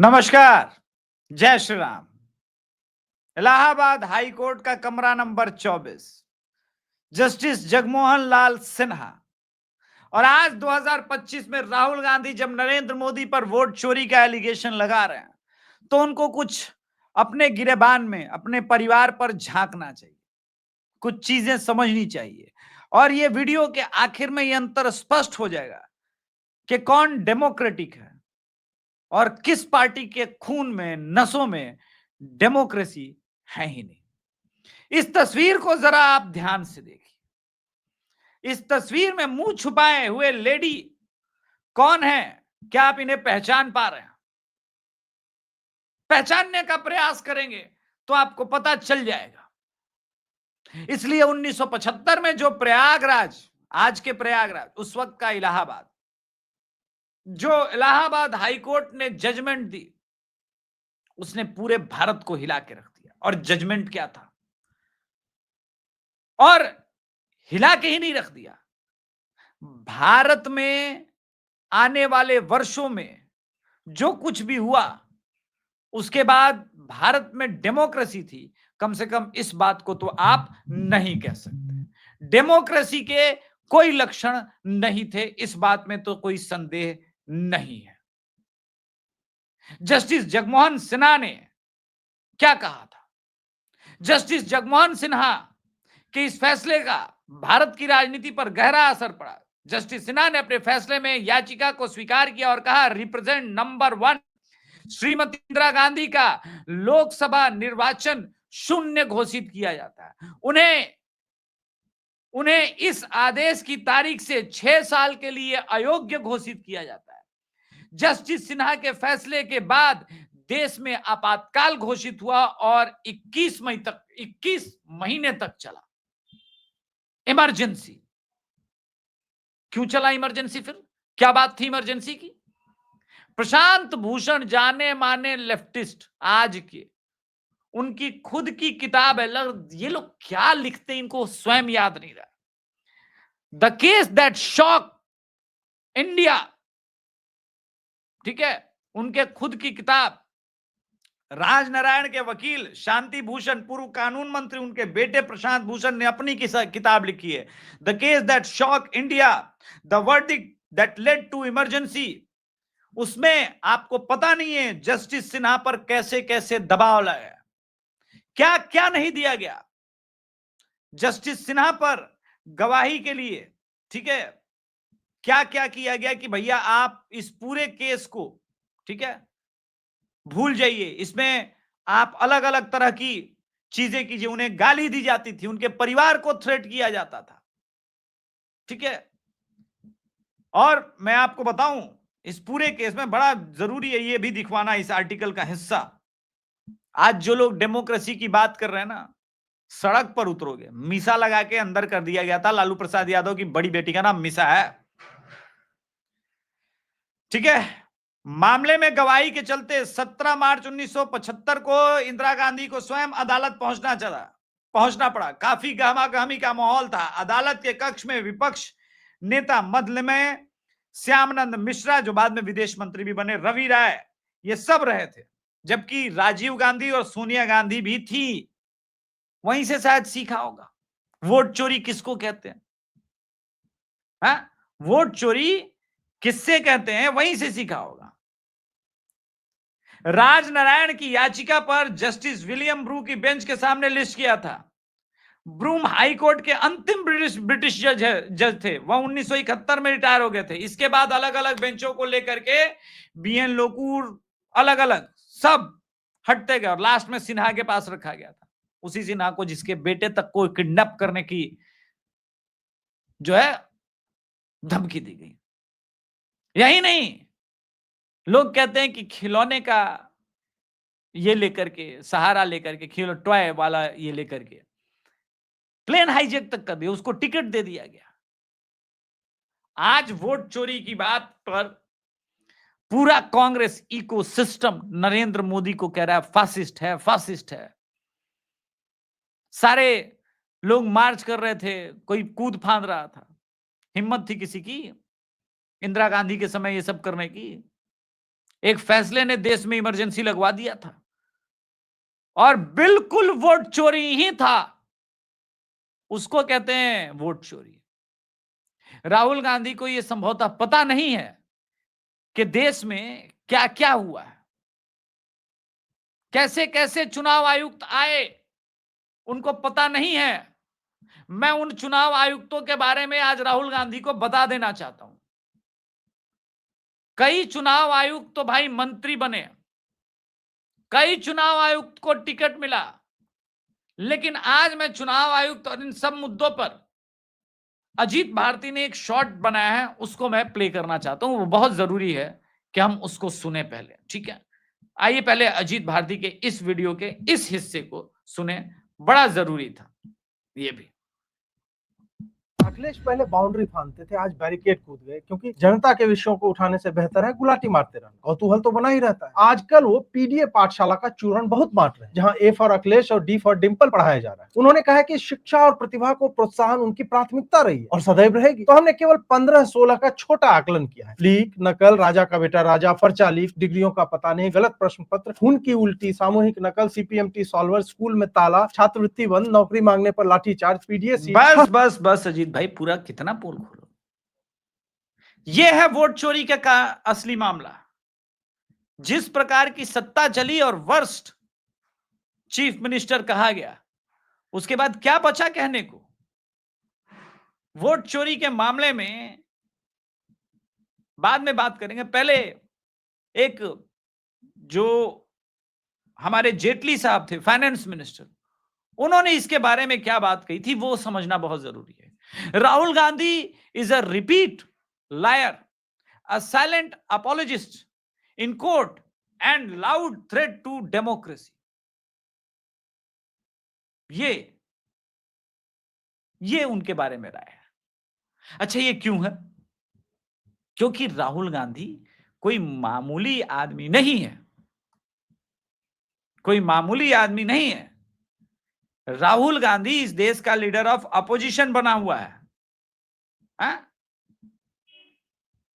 नमस्कार, जय Shri Ram. Allahabad high court का कमरा नंबर 24, जस्टिस जगमोहन लाल सिन्हा। और आज 2025 में राहुल गांधी जब नरेंद्र मोदी पर वोट चोरी का एलिगेशन लगा रहे हैं, तो उनको कुछ अपने गिरेबान में अपने परिवार पर झांकना चाहिए, कुछ चीजें समझनी चाहिए। और ये वीडियो के आखिर में ये अंतर स्पष्ट हो जाएगा कि कौन डेमोक्रेटिक है और किस पार्टी के खून में, नसों में डेमोक्रेसी है ही नहीं। इस तस्वीर को जरा आप ध्यान से देखिए। इस तस्वीर में मुंह छुपाए हुए लेडी कौन है? क्या आप इन्हें पहचान पा रहे हैं? पहचानने का प्रयास करेंगे तो आपको पता चल जाएगा। इसलिए 1975 में जो प्रयागराज, आज के प्रयागराज, उस वक्त का इलाहाबाद, जो इलाहाबाद हाईकोर्ट ने जजमेंट दी, उसने पूरे भारत को हिला के रख दिया। और जजमेंट क्या था? और हिला के ही नहीं रख दिया, भारत में आने वाले वर्षों में जो कुछ भी हुआ, उसके बाद भारत में डेमोक्रेसी थी, कम से कम इस बात को तो आप नहीं कह सकते। डेमोक्रेसी के कोई लक्षण नहीं थे, इस बात में तो कोई संदेह नहीं है। जस्टिस जगमोहन सिन्हा ने क्या कहा था? जस्टिस जगमोहन सिन्हा के इस फैसले का भारत की राजनीति पर गहरा असर पड़ा। जस्टिस सिन्हा ने अपने फैसले में याचिका को स्वीकार किया और कहा, रिप्रेजेंट नंबर 1 श्रीमती इंदिरा गांधी का लोकसभा निर्वाचन शून्य घोषित किया जाता है। उन्हें इस आदेश की तारीख से 6 साल के लिए अयोग्य घोषित किया जाता है। जस्टिस सिन्हा के फैसले के बाद देश में आपातकाल घोषित हुआ और 21 महीने तक चला इमरजेंसी। क्यों चला इमरजेंसी? फिर क्या बात थी इमरजेंसी की? प्रशांत भूषण, जाने माने लेफ्टिस्ट, आज के, उनकी खुद की किताब है। ये लोग क्या लिखते हैं, इनको स्वयं याद नहीं रहा। The case that shook India, ठीक है, उनके खुद की किताब। राजनारायण के वकील शांति भूषण, पूर्व कानून मंत्री, उनके बेटे प्रशांत भूषण ने अपनी किताब लिखी है, the case that shook India, the verdict that led to emergency. उसमें आपको पता नहीं है जस्टिस सिन्हा पर कैसे कैसे दबाव लाया, क्या क्या नहीं दिया गया जस्टिस सिन्हा पर गवाही के लिए, ठीक है, क्या क्या किया गया कि भैया आप इस पूरे केस को, ठीक है, भूल जाइए। इसमें आप अलग अलग तरह की चीजें कीजिए। उन्हें गाली दी जाती थी, उनके परिवार को थ्रेट किया जाता था, ठीक है। और मैं आपको बताऊं, इस पूरे केस में बड़ा जरूरी है ये भी दिखवाना, इस आर्टिकल का हिस्सा। आज जो लोग डेमोक्रेसी की बात कर रहे हैं ना, सड़क पर उतरोगे, मीसा लगा के अंदर कर दिया गया था। लालू प्रसाद यादव की बड़ी बेटी का नाम मीसा है, ठीक है। मामले में गवाही के चलते 17 मार्च 1975 को इंदिरा गांधी को स्वयं अदालत पहुंचना पड़ा। काफी गहमागहमी का माहौल था। अदालत के कक्ष में विपक्ष नेता मदलमय श्यामनंद मिश्रा, जो बाद में विदेश मंत्री भी बने, रवि राय, ये सब रहे थे। जबकि राजीव गांधी और सोनिया गांधी भी थी। वहीं से शायद सीखा होगा वोट चोरी किसको कहते हैं। हाँ? वोट चोरी किससे कहते हैं, वहीं से सीखा होगा। राजनारायण की याचिका पर जस्टिस विलियम ब्रू की बेंच के सामने लिस्ट किया था। ब्रूम हाई कोर्ट के अंतिम ब्रिटिश जज थे। वह 1971 में रिटायर हो गए थे। इसके बाद अलग अलग बेंचों को लेकर के बीएन लोकूर, अलग अलग सब हटते गए और लास्ट में सिन्हा के पास रखा गया था। उसी सिन्हा को जिसके बेटे तक को किडनैप करने की जो है धमकी दी गई। यही नहीं, लोग कहते हैं कि खिलौने का ये लेकर के, सहारा लेकर के, खिलो टॉय वाला ये लेकर के प्लेन हाईजैक तक कर दिया, उसको टिकट दे दिया गया। आज वोट चोरी की बात पर पूरा कांग्रेस इकोसिस्टम नरेंद्र मोदी को कह रहा है फासिस्ट है, फासिस्ट है। सारे लोग मार्च कर रहे थे, कोई कूद फांद रहा था। हिम्मत थी किसी की इंदिरा गांधी के समय ये सब करने की? एक फैसले ने देश में इमरजेंसी लगवा दिया था और बिल्कुल वोट चोरी ही था, उसको कहते हैं वोट चोरी। राहुल गांधी को यह संभवतः पता नहीं है कि देश में क्या क्या हुआ है, कैसे कैसे चुनाव आयुक्त आए, उनको पता नहीं है। मैं उन चुनाव आयुक्तों के बारे में आज राहुल गांधी को बता देना चाहता हूं। कई चुनाव आयुक्त तो भाई मंत्री बने, कई चुनाव आयुक्त को टिकट मिला, लेकिन आज मैं चुनाव आयुक्त और इन सब मुद्दों पर अजीत भारती ने एक शॉर्ट बनाया है, उसको मैं प्ले करना चाहता हूं। वो बहुत जरूरी है कि हम उसको सुने पहले, ठीक है? आइए पहले अजीत भारती के इस वीडियो के इस हिस्से को सुने, बड़ा जरूरी था ये भी। अखिलेश पहले बाउंड्री फांदते थे, आज बैरिकेड कूद गए, क्योंकि जनता के विषयों को उठाने से बेहतर है गुलाटी मारते रहना। कौतूहल तो बना ही रहता है। आजकल वो पीडीए पाठशाला का चूरण बहुत बांट रहे हैं, जहां ए फॉर अखिलेश और डी फॉर डिंपल पढ़ाया जा रहा है। उन्होंने कहा कि शिक्षा और प्रतिभा को प्रोत्साहन उनकी प्राथमिकता रही है और सदैव रहेगी। तो हमने केवल 15-16 का छोटा आकलन किया है। लीक, नकल, राजा का बेटा राजा, पर्चा लीक, डिग्रियों का पता नहीं, गलत प्रश्न पत्र, खून की उल्टी, सामूहिक नकल, सीपीएमटी सॉल्वर, स्कूल में ताला, छात्रवृत्ति बंद, नौकरी मांगने पर लाठीचार्ज, पीडीए बस बस बस अजीत भाई, पूरा कितना पोल खोलो। यह है वोट चोरी का असली मामला। जिस प्रकार की सत्ता चली और वर्स्ट चीफ मिनिस्टर कहा गया, उसके बाद क्या बचा कहने को? वोट चोरी के मामले में बाद में बात करेंगे। पहले एक जो हमारे जेटली साहब थे, फाइनेंस मिनिस्टर, उन्होंने इसके बारे में क्या बात कही थी वो समझना बहुत जरूरी है। Rahul Gandhi is a repeat liar, a silent apologist in court and loud threat to democracy। ये उनके बारे में राय है। अच्छा, ये क्यों है? क्योंकि राहुल गांधी कोई मामूली आदमी नहीं है, कोई मामूली आदमी नहीं है। राहुल गांधी इस देश का लीडर ऑफ अपोजिशन बना हुआ है। हा?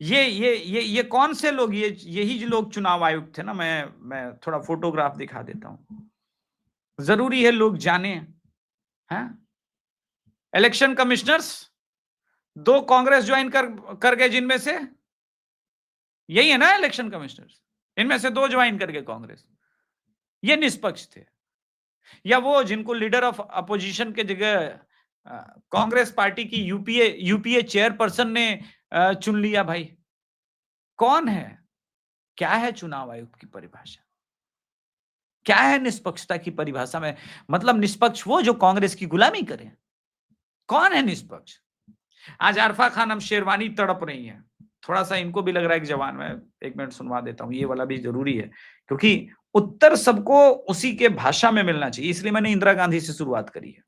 ये कौन से लोग, यही जो लोग चुनाव आयुक्त थे ना, मैं थोड़ा फोटोग्राफ दिखा देता हूं, जरूरी है लोग जाने। हैं इलेक्शन कमिश्नर्स, 2 कांग्रेस ज्वाइन कर गए, जिनमें से यही है ना इलेक्शन कमिश्नर्स, इनमें से 2 ज्वाइन कर गए कांग्रेस। ये निष्पक्ष थे? या वो जिनको लीडर ऑफ अपोजिशन के जगह कांग्रेस पार्टी की यूपीए चेयरपर्सन ने चुन लिया? भाई कौन है? क्या है चुनाव आयुक्त की परिभाषा? क्या है निष्पक्षता की परिभाषा में? मतलब निष्पक्ष वो जो कांग्रेस की गुलामी करे। कौन है निष्पक्ष? आज आरफा खानम शेरवानी तड़प रही है, थोड़ा सा इनको भी लग रहा है कि जवान। मैं 1 मिनट सुनवा देता हूं, ये वाला भी जरूरी है, क्योंकि उत्तर सबको उसी के भाषा में मिलना चाहिए। इसलिए मैंने इंदिरा गांधी से शुरुआत करी है।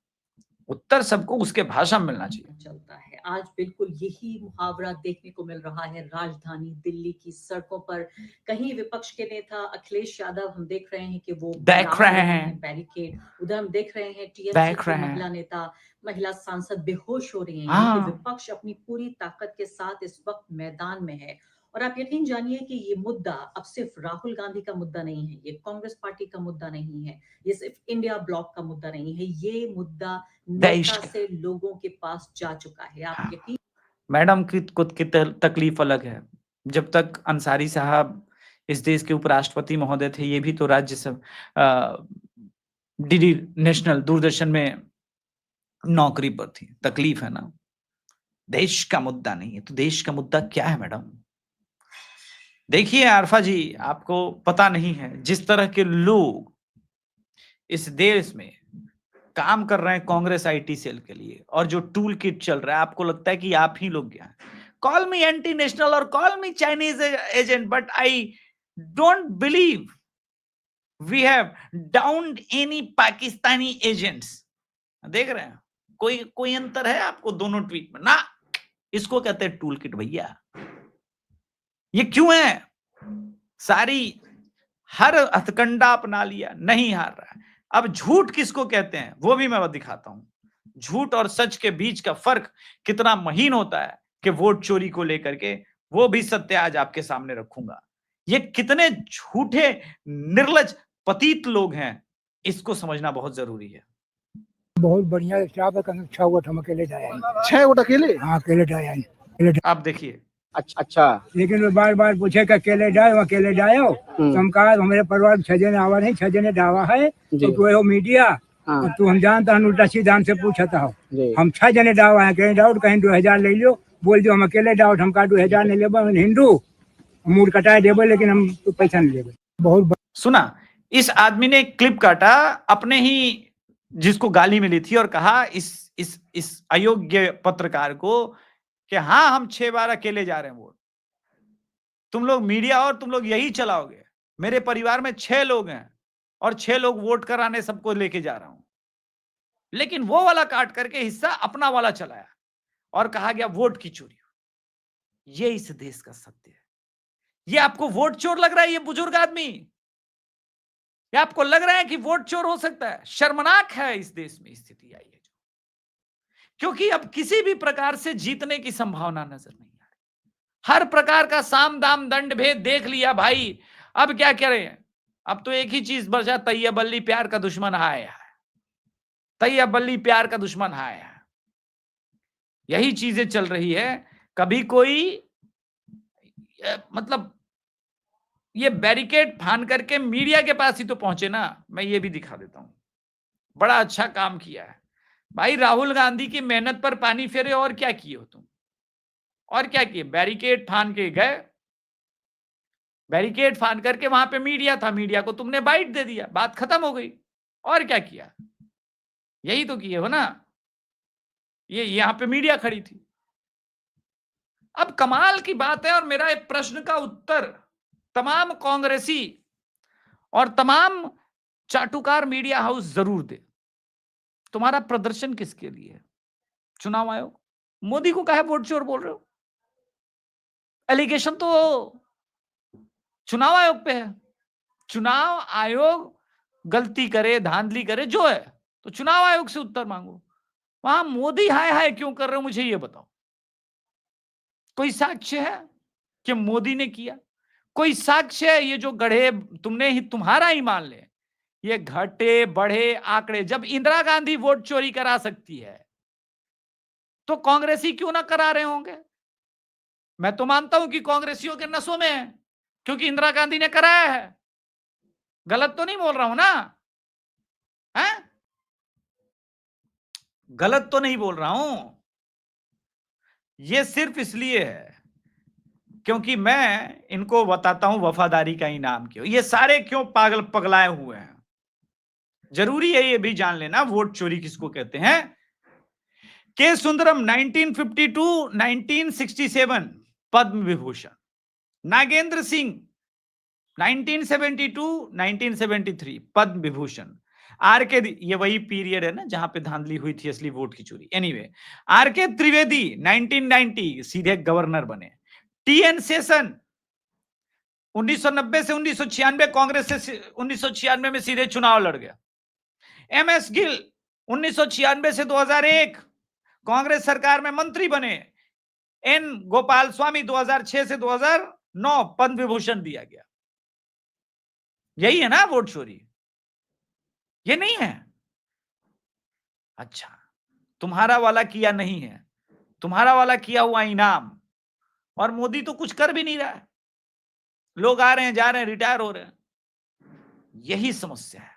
उत्तर सबको उसके भाषा में मिलना चाहिए। चलता है आज बिल्कुल यही मुहावरा देखने को मिल रहा है राजधानी दिल्ली की सड़कों पर। कहीं विपक्ष के नेता अखिलेश यादव हम देख रहे हैं कि वो देख रहे हैं बैरिकेड, उधर हम देख रहे हैं टीएमसी की महिला नेता, महिला सांसद बेहोश हो रही हैं। हाँ। विपक्ष अपनी पूरी ताकत के साथ इस वक्त मैदान में है। और आप यकीन जानिए कि ये मुद्दा अब सिर्फ राहुल गांधी का मुद्दा नहीं है, ये कांग्रेस पार्टी का मुद्दा नहीं है, ये सिर्फ इंडिया ब्लॉक का मुद्दा नहीं है, ये मुद्दा नेता से लोगों के पास जा चुका है। आप यकीन। मैडम की खुद की तकलीफ अलग है। जब तक अंसारी साहब इस देश के उपराष्ट्रपति महोदय थे, ये भी तो राज्यसभा डीडी नेशनल दूरदर्शन में नौकरी पर थी। तकलीफ है ना, देश का मुद्दा नहीं है। तो देश का मुद्दा क्या है मैडम? देखिए आरफा जी, आपको पता नहीं है, जिस तरह के लोग इस देश में काम कर रहे हैं कांग्रेस आईटी सेल के लिए, और जो टूल किट चल रहा है, आपको लगता है कि आप ही लोग क्या, कॉल मी एंटी नेशनल और call me Chinese agent, but I don't believe we have downed any Pakistani agents. देख रहे हैं कोई अंतर है आपको दोनों ट्वीट में ना? इसको कहते हैं टूल किट भैया। ये क्यों है? सारी हर हथकंडा अपना लिया, नहीं हार रहा है। अब झूठ किसको कहते हैं वो भी मैं दिखाता हूं। झूठ और सच के बीच का फर्क कितना महीन होता है कि वोट चोरी को लेकर के, वो भी सत्य आज आपके सामने रखूंगा। ये कितने झूठे निर्लज पतित लोग हैं, इसको समझना बहुत जरूरी है। बहुत बढ़िया स्टाफ है, कम 6 वोट हम अकेले जाए हैं। 6 वोट अकेले? हाँ अकेले जाए हैं। आप देखिए, अच्छा। लेकिन वो बार बार पूछे कि अकेले जाओ अकेले जाओ, तो हम कहा हमारे परिवार में 6 जने आवा नहीं, 6 जने दावा है, तो तू हो मीडिया और तू हम जानता हम उल्टा सीधा हमसे पूछता हो। हम 6 जने दावा है, अकेले जाओ कहीं 2000 ले लो, बोल दो हम अकेले जाओ, हम कहा 2000 नहीं लेबो, हिंदू मूड कटाए देबो, लेकिन हम तो पैसा नहीं लेबो। बहुत सुना, इस आदमी ने एक क्लिप काटा अपने ही जिसको गाली मिली थी और कहा इस अयोग्य पत्रकार को कि हाँ हम 6 बार अकेले जा रहे हैं वोट, तुम लोग मीडिया और तुम लोग यही चलाओगे, मेरे परिवार में 6 लोग हैं और 6 लोग वोट कराने सबको लेके जा रहा हूं। लेकिन वो वाला काट करके हिस्सा अपना वाला चलाया और कहा गया वोट की चोरी। ये इस देश का सत्य है। ये आपको वोट चोर लग रहा है ये बुजुर्ग आदमी? या आपको लग रहा है कि वोट चोर हो सकता है? शर्मनाक है इस देश में स्थिति आई है, क्योंकि अब किसी भी प्रकार से जीतने की संभावना नजर नहीं आ रही। हर प्रकार का साम दाम दंड भेद देख लिया भाई, अब क्या करें? अब तो एक ही चीज बचा, तैयब अली प्यार का दुश्मन आया है, तैयब अली प्यार का दुश्मन आया है। यही चीजें चल रही है। कभी कोई मतलब ये बैरिकेड फांद करके मीडिया के पास ही तो पहुंचे ना। मैं ये भी दिखा देता हूं, बड़ा अच्छा काम किया है भाई। राहुल गांधी की मेहनत पर पानी फेरे, और क्या किए हो तुम? और क्या किए? बैरिकेड फांद के गए, बैरिकेड फांद करके वहां पे मीडिया था, मीडिया को तुमने बाइट दे दिया, बात खत्म हो गई। और क्या किया? यही तो किए हो ना। ये यहां पे मीडिया खड़ी थी। अब कमाल की बात है, और मेरा एक प्रश्न का उत्तर तमाम कांग्रेसी और तमाम चाटुकार मीडिया हाउस जरूर दे। तुम्हारा प्रदर्शन किसके लिए है? चुनाव आयोग? मोदी को काहे वोट चोर बोल रहे हो? एलिगेशन तो चुनाव आयोग पे है। चुनाव आयोग गलती करे, धांधली करे, जो है तो चुनाव आयोग से उत्तर मांगो। वहां मोदी हाय हाय क्यों कर रहे हो, मुझे ये बताओ। कोई साक्ष्य है कि मोदी ने किया? कोई साक्ष्य है? ये जो गढ़े तुमने ही, तुम्हारा ही मान ले, ये घटे बढ़े आंकड़े, जब इंदिरा गांधी वोट चोरी करा सकती है तो कांग्रेसी क्यों ना करा रहे होंगे? मैं तो मानता हूं कि कांग्रेसियों के नसों में है, क्योंकि इंदिरा गांधी ने कराया है। गलत तो नहीं बोल रहा हूं ना? है? गलत तो नहीं बोल रहा हूं। ये सिर्फ इसलिए है क्योंकि मैं इनको बताता हूं वफादारी का इनाम क्यों। ये सारे क्यों पागल पगलाए हुए हैं, जरूरी है ये भी जान लेना वोट चोरी किसको कहते हैं। के सुंदरम 1952-1967 पद्म विभूषण। नागेंद्र सिंह 1972-1973 पद्म विभूषण। आर के, ये वही पीरियड है ना जहां पे धांधली हुई थी, असली वोट की चोरी। एनीवे, आर के त्रिवेदी 1990 सीधे गवर्नर बने। टीएन शेषन 1990 से 1996 कांग्रेस से 1996 में सीधे चुनाव लड़ गया। एमएस गिल 1996 से 2001 कांग्रेस सरकार में मंत्री बने। एन गोपाल स्वामी 2006 से 2009 पद्म विभूषण दिया गया। यही है ना वोट चोरी? ये नहीं है? अच्छा, तुम्हारा वाला किया नहीं है, तुम्हारा वाला किया हुआ इनाम। और मोदी तो कुछ कर भी नहीं रहा है, लोग आ रहे हैं जा रहे हैं, रिटायर हो रहे हैं। यही समस्या है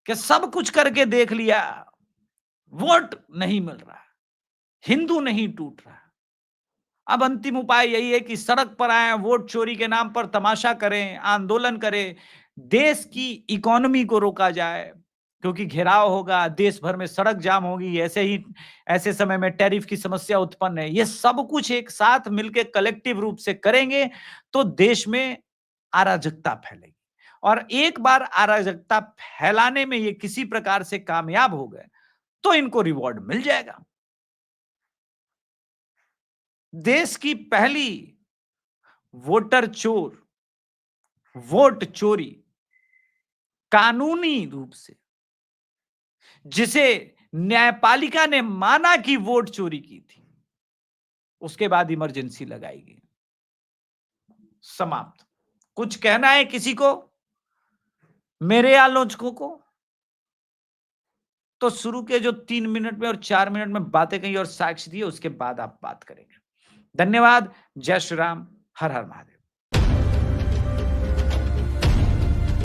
कि सब कुछ करके देख लिया, वोट नहीं मिल रहा, हिंदू नहीं टूट रहा। अब अंतिम उपाय यही है कि सड़क पर आए, वोट चोरी के नाम पर तमाशा करें, आंदोलन करें, देश की इकोनॉमी को रोका जाए, क्योंकि घेराव होगा, देश भर में सड़क जाम होगी। ऐसे समय में टैरिफ की समस्या उत्पन्न है। ये सब कुछ एक साथ मिलकर कलेक्टिव रूप से करेंगे तो देश में अराजकता फैलेगी। और एक बार अराजकता फैलाने में ये किसी प्रकार से कामयाब हो गए तो इनको रिवॉर्ड मिल जाएगा। देश की पहली वोटर चोर, वोट चोरी कानूनी रूप से, जिसे न्यायपालिका ने माना कि वोट चोरी की थी, उसके बाद इमरजेंसी लगाई गई, समाप्त। कुछ कहना है किसी को, मेरे आलोचकों को? तो शुरू के जो 3 मिनट में और 4 मिनट में बातें कही और साक्ष्य दिए, उसके बाद आप बात करेंगे। धन्यवाद। जय श्री राम। हर हर महादेव।